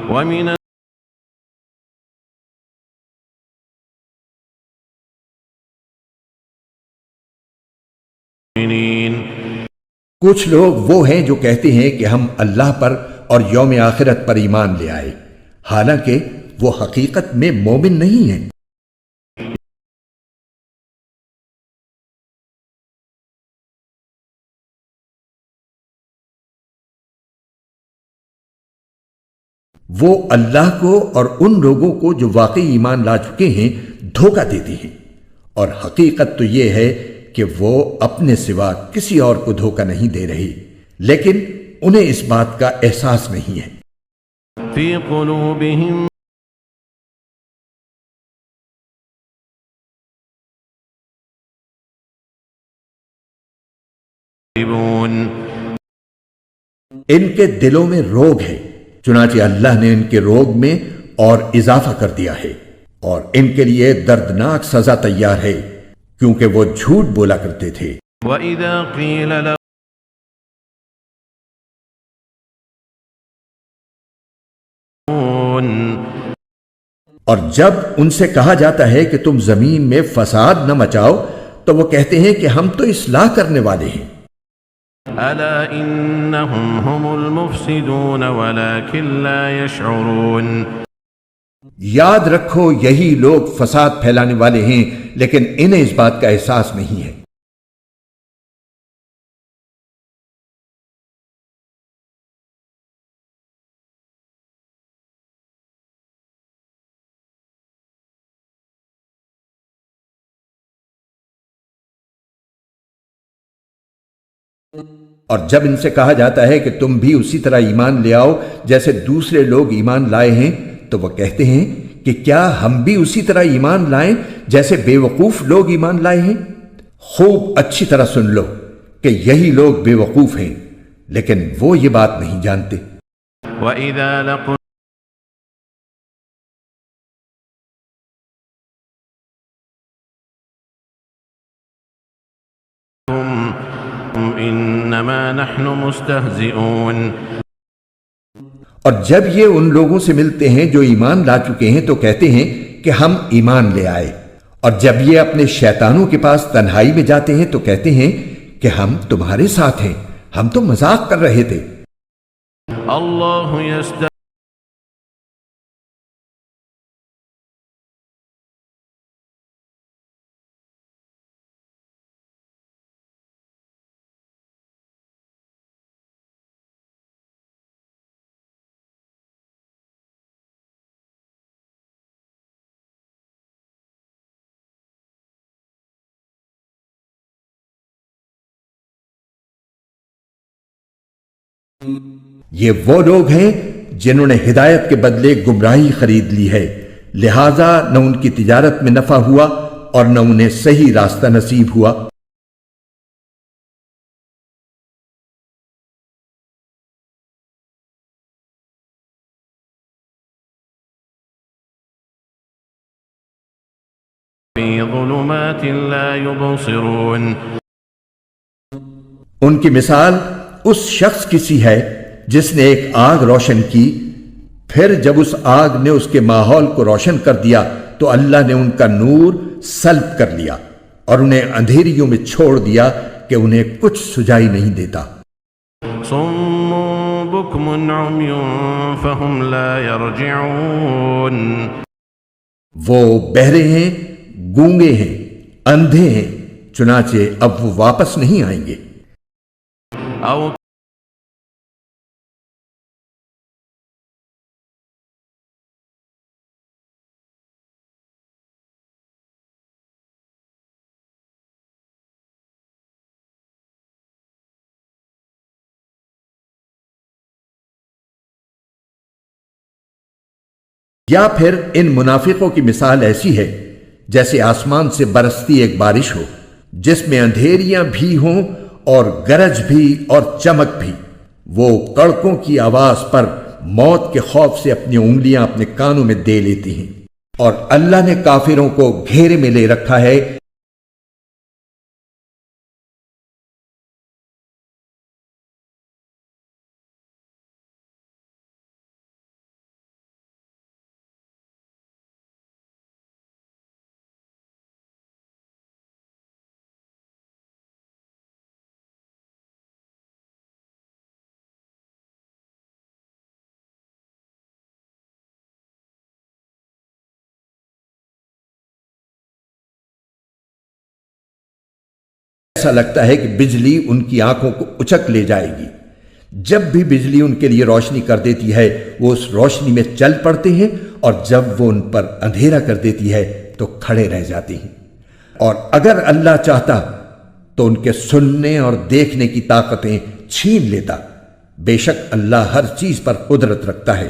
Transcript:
ومن المؤمنين کچھ لوگ وہ ہیں جو کہتے ہیں کہ ہم اللہ پر اور یوم آخرت پر ایمان لے آئے، حالانکہ وہ حقیقت میں مومن نہیں ہیں۔ وہ اللہ کو اور ان لوگوں کو جو واقعی ایمان لا چکے ہیں دھوکہ دیتے ہیں، اور حقیقت تو یہ ہے کہ وہ اپنے سوا کسی اور کو دھوکہ نہیں دے رہے، لیکن انہیں اس بات کا احساس نہیں ہے۔ في قلوبهم مريب. ان کے دلوں میں روگ ہے، چنانچہ اللہ نے ان کے روگ میں اور اضافہ کر دیا ہے، اور ان کے لیے دردناک سزا تیار ہے، کیونکہ وہ جھوٹ بولا کرتے تھے۔ وإذا قيل لهم اور جب ان سے کہا جاتا ہے کہ تم زمین میں فساد نہ مچاؤ تو وہ کہتے ہیں کہ ہم تو اصلاح کرنے والے ہیں۔ ألا إنهم هم المفسدون ولكن لا يشعرون. یاد رکھو یہی لوگ فساد پھیلانے والے ہیں، لیکن انہیں اس بات کا احساس نہیں ہے۔ اور جب ان سے کہا جاتا ہے کہ تم بھی اسی طرح ایمان لے آؤ جیسے دوسرے لوگ ایمان لائے ہیں، تو وہ کہتے ہیں کہ کیا ہم بھی اسی طرح ایمان لائیں جیسے بے وقوف لوگ ایمان لائے ہیں؟ خوب اچھی طرح سن لو کہ یہی لوگ بے وقوف ہیں، لیکن وہ یہ بات نہیں جانتے۔ وإذا لقوا إنما نحن مستهزئون. اور جب یہ ان لوگوں سے ملتے ہیں جو ایمان لا چکے ہیں تو کہتے ہیں کہ ہم ایمان لے آئے، اور جب یہ اپنے شیطانوں کے پاس تنہائی میں جاتے ہیں تو کہتے ہیں کہ ہم تمہارے ساتھ ہیں، ہم تو مذاق کر رہے تھے۔ الله يستهزئ یہ وہ لوگ ہیں جنہوں نے ہدایت کے بدلے گمراہی خرید لی ہے، لہذا نہ ان کی تجارت میں نفع ہوا اور نہ انہیں صحیح راستہ نصیب ہوا۔ في ظلمات لا يبصرون. ان کی مثال اس شخص کی سی ہے جس نے ایک آگ روشن کی، پھر جب اس آگ نے اس کے ماحول کو روشن کر دیا تو اللہ نے ان کا نور سلب کر لیا اور انہیں اندھیریوں میں چھوڑ دیا کہ انہیں کچھ سجائی نہیں دیتا۔ صم بكم عمي فهم لا يرجعون. وہ بہرے ہیں، گونگے ہیں، اندھے ہیں، چنانچہ اب وہ واپس نہیں آئیں گے۔ أو یا پھر ان منافقوں کی مثال ایسی ہے جیسے آسمان سے برستی ایک بارش ہو جس میں اندھیریاں بھی ہوں اور گرج بھی اور چمک بھی، وہ کڑکوں کی آواز پر موت کے خوف سے اپنی انگلیاں اپنے کانوں میں دے لیتی ہیں، اور اللہ نے کافروں کو گھیرے میں لے رکھا ہے ایسا لگتا ہے کہ بجلی ان کی آنکھوں کو اچک لے جائے گی۔ جب بھی بجلی ان کے لیے روشنی کر دیتی ہے وہ اس روشنی میں چل پڑتے ہیں، اور جب وہ ان پر اندھیرا کر دیتی ہے تو کھڑے رہ جاتے ہیں۔ اور اگر اللہ چاہتا تو ان کے سننے اور دیکھنے کی طاقتیں چھین لیتا۔ بے شک اللہ ہر چیز پر قدرت رکھتا ہے۔